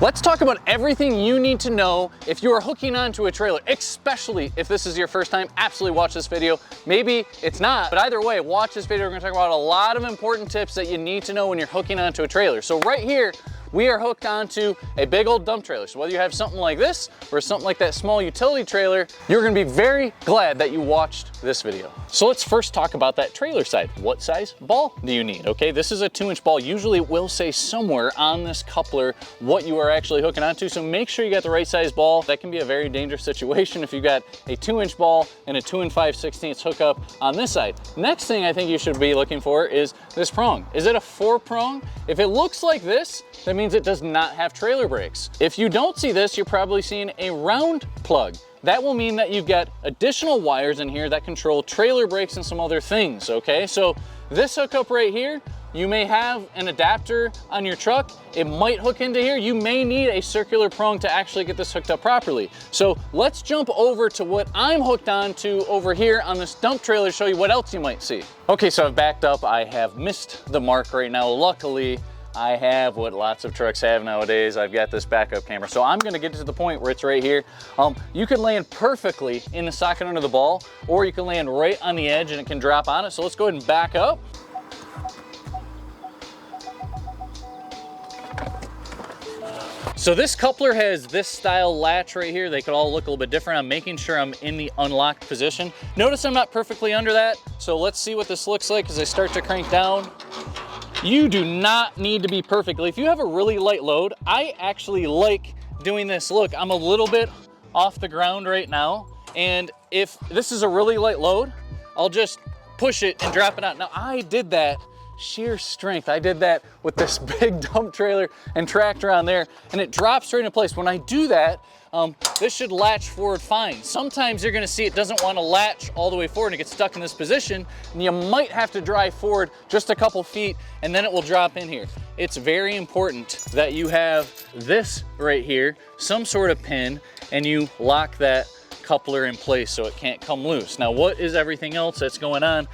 Let's talk about everything you need to know if you are hooking onto a trailer, especially if this is your first time. Absolutely watch this video. Maybe it's not, but either way, watch this video. We're gonna talk about a lot of important tips that you need to know when you're hooking onto a trailer. So right here, we are hooked onto a big old dump trailer. So whether you have something like this or something like that small utility trailer, you're gonna be very glad that you watched this video. So let's first talk about that trailer side. What size ball do you need? Okay, this is a 2-inch ball. Usually it will say somewhere on this coupler what you are actually hooking onto. So make sure you got the right size ball. That can be a very dangerous situation if you got a 2-inch ball and a 2 5/16 hookup on this side. Next thing I think you should be looking for is this prong. Is it a 4-prong? If it looks like this, that means it does not have trailer brakes. If you don't see this, you're probably seeing a round plug. That will mean that you've got additional wires in here that control trailer brakes and some other things, okay? So this hookup right here, you may have an adapter on your truck. It might hook into here. You may need a circular prong to actually get this hooked up properly. So let's jump over to what I'm hooked on to over here on this dump trailer to show you what else you might see. Okay, so I've backed up. I have missed the mark right now. Luckily, I have what lots of trucks have nowadays. I've got this backup camera. So I'm gonna get to the point where it's right here. You can land perfectly in the socket under the ball, or you can land right on the edge and it can drop on it. So let's go ahead and back up. So this coupler has this style latch right here. They could all look a little bit different. I'm making sure I'm in the unlocked position. Notice I'm not perfectly under that. So let's see what this looks like as I start to crank down. You do not need to be perfectly. If you have a really light load, I actually like doing this. Look, I'm a little bit off the ground right now. And if this is a really light load, I'll just push it and drop it out. Now I did that sheer strength. I did that with this big dump trailer and tractor on there, and it drops right in place. When I do that, this should latch forward fine. Sometimes you're gonna see it doesn't wanna latch all the way forward and it gets stuck in this position, and you might have to drive forward just a couple feet and then it will drop in here. It's very important that you have this right here, some sort of pin, and you lock that coupler in place so it can't come loose. Now, what is everything else that's going on?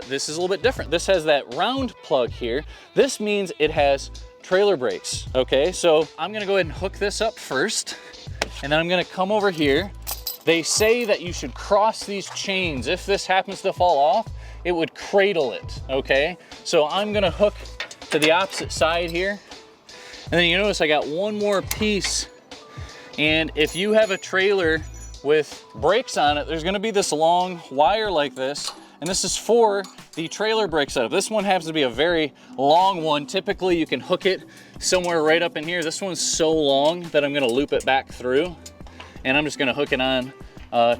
This is a little bit different. This has that round plug here. This means it has trailer brakes, okay? So I'm gonna go ahead and hook this up first, and then I'm gonna come over here. They say that you should cross these chains. If this happens to fall off, it would cradle it, okay? So I'm gonna hook to the opposite side here. And then you notice I got one more piece. And if you have a trailer with brakes on it, there's gonna be this long wire like this, and this is for the trailer brake setup. This one happens to be a very long one. Typically you can hook it somewhere right up in here. This one's so long that I'm gonna loop it back through, and I'm just gonna hook it on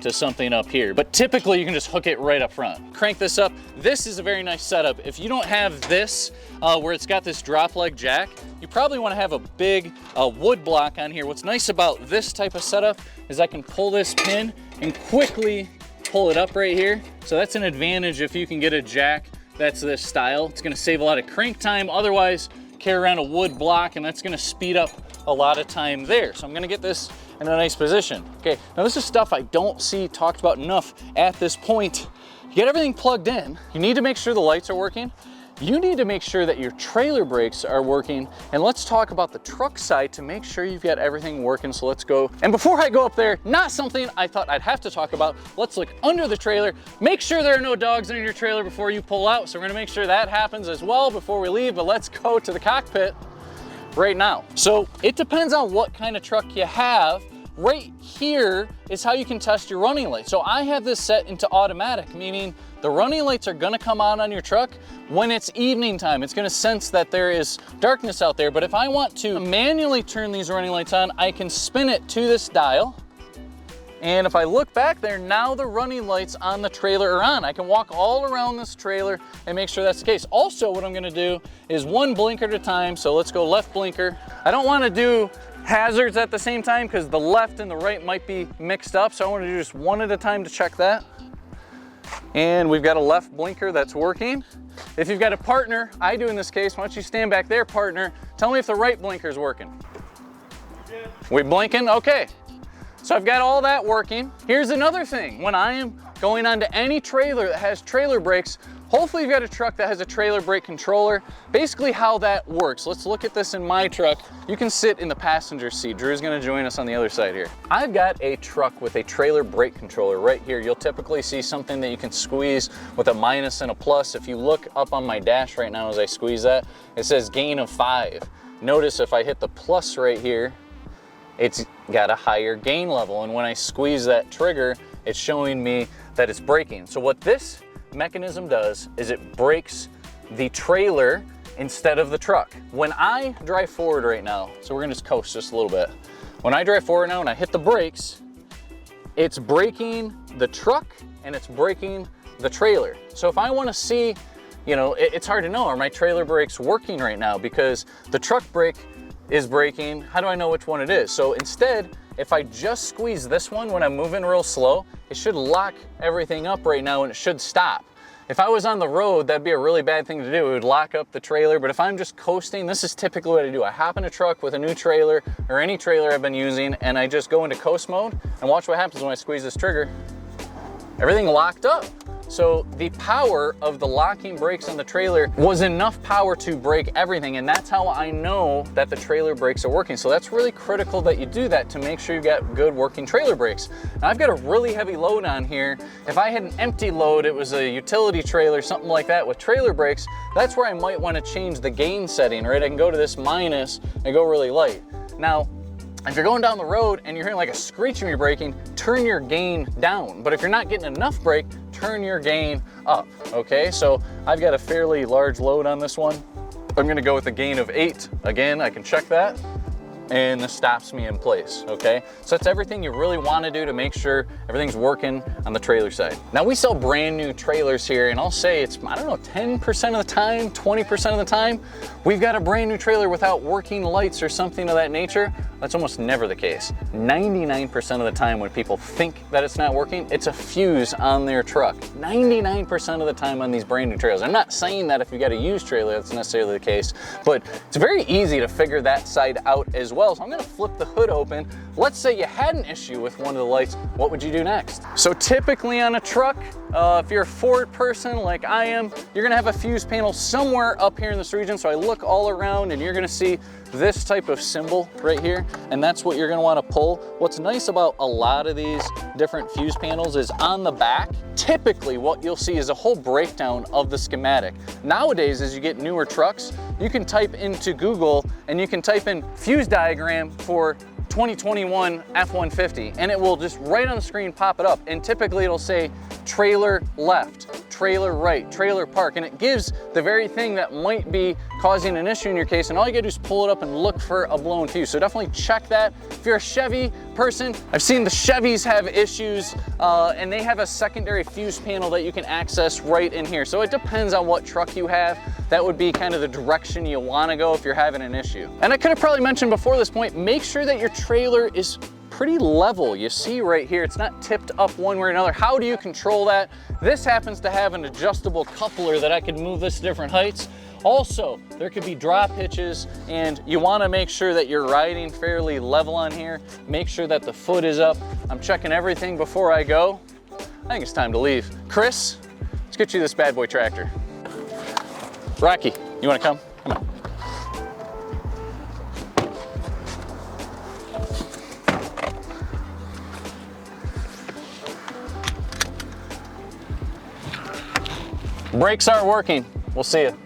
to something up here. But typically you can just hook it right up front. Crank this up. This is a very nice setup. If you don't have this, where it's got this drop leg jack, you probably wanna have a big wood block on here. What's nice about this type of setup is I can pull this pin and quickly pull it up right here. So that's an advantage if you can get a jack that's this style. It's gonna save a lot of crank time. Otherwise, carry around a wood block and that's gonna speed up a lot of time there. So I'm gonna get this in a nice position. Okay, now this is stuff I don't see talked about enough at this point. You get everything plugged in. You need to make sure the lights are working. You need to make sure that your trailer brakes are working. And let's talk about the truck side to make sure you've got everything working. So let's go. And before I go up there, not something I thought I'd have to talk about. Let's look under the trailer. Make sure there are no dogs in your trailer before you pull out. So we're gonna make sure that happens as well before we leave, but let's go to the cockpit right now. So it depends on what kind of truck you have. Right here is how you can test your running lights. So I have this set into automatic, meaning the running lights are gonna come on your truck when it's evening time. It's gonna sense that there is darkness out there. But if I want to manually turn these running lights on, I can spin it to this dial. And if I look back there, now the running lights on the trailer are on. I can walk all around this trailer and make sure that's the case. Also, what I'm gonna do is one blinker at a time. So let's go left blinker. I don't wanna do hazards at the same time because the left and the right might be mixed up. So I wanna do just one at a time to check that. And we've got a left blinker that's working. If you've got a partner, I do in this case, why don't you stand back there, partner, tell me if the right blinker is working. We blinking? Okay. So I've got all that working. Here's another thing. When I am going onto any trailer that has trailer brakes, hopefully you've got a truck that has a trailer brake controller. Basically how that works, let's look at this in my truck. You can sit in the passenger seat. Drew's gonna join us on the other side here. I've got a truck with a trailer brake controller right here. You'll typically see something that you can squeeze with a minus and a plus. If you look up on my dash right now as I squeeze that, it says gain of 5. Notice if I hit the plus right here, it's got a higher gain level. And when I squeeze that trigger, it's showing me that it's braking. So what this mechanism does is it brakes the trailer instead of the truck. When I drive forward right now, so we're gonna just coast just a little bit. When I drive forward now and I hit the brakes, it's braking the truck and it's braking the trailer. So if I wanna see, you know, it's hard to know, are my trailer brakes working right now? Because the truck brake is braking, how do I know which one it is? So instead, if I just squeeze this one when I'm moving real slow, it should lock everything up right now and it should stop. If I was on the road, that'd be a really bad thing to do. It would lock up the trailer, but if I'm just coasting, this is typically what I do. I hop in a truck with a new trailer or any trailer I've been using, and I just go into coast mode and watch what happens when I squeeze this trigger. Everything locked up. So the power of the locking brakes on the trailer was enough power to brake everything, and that's how I know that the trailer brakes are working. So that's really critical that you do that to make sure you got good working trailer brakes. Now I've got a really heavy load on here. If I had an empty load, it was a utility trailer, something like that with trailer brakes, that's where I might want to change the gain setting, right? I can go to this minus and go really light. Now, if you're going down the road and you're hearing like a screech when you're braking, turn your gain down. But if you're not getting enough brake, turn your gain up, okay? So I've got a fairly large load on this one. I'm gonna go with a gain of 8. Again, I can check that, and this stops me in place, okay? So that's everything you really wanna do to make sure everything's working on the trailer side. Now we sell brand new trailers here, and I'll say it's, I don't know, 10% of the time, 20% of the time, we've got a brand new trailer without working lights or something of that nature. That's almost never the case. 99% of the time when people think that it's not working, it's a fuse on their truck. 99% of the time on these brand new trailers. I'm not saying that if you got a used trailer, that's necessarily the case, but it's very easy to figure that side out as well. So I'm gonna flip the hood open. Let's say you had an issue with one of the lights, what would you do next? So typically on a truck, if you're a Ford person like I am, you're gonna have a fuse panel somewhere up here in this region. So I look all around and you're gonna see this type of symbol right here, and that's what you're gonna wanna pull. What's nice about a lot of these different fuse panels is on the back, typically what you'll see is a whole breakdown of the schematic. Nowadays, as you get newer trucks, you can type into Google and you can type in fuse diagram for 2021 F-150, and it will just right on the screen pop it up, and typically it'll say trailer left, trailer right, trailer park, and it gives the very thing that might be causing an issue in your case, and all you gotta do is pull it up and look for a blown fuse. So definitely check that. If you're a Chevy person, I've seen the Chevys have issues, and they have a secondary fuse panel that you can access right in here. So it depends on what truck you have. That would be kind of the direction you wanna go if you're having an issue. And I could have probably mentioned before this point, make sure that your trailer is pretty level. You see right here, it's not tipped up one way or another. How do you control that? This happens to have an adjustable coupler that I can move this to different heights. Also, there could be drop hitches, and you wanna make sure that you're riding fairly level on here. Make sure that the foot is up. I'm checking everything before I go. I think it's time to leave. Chris, let's get you this bad boy tractor. Rocky, you wanna come? Come on. Brakes aren't working. We'll see you.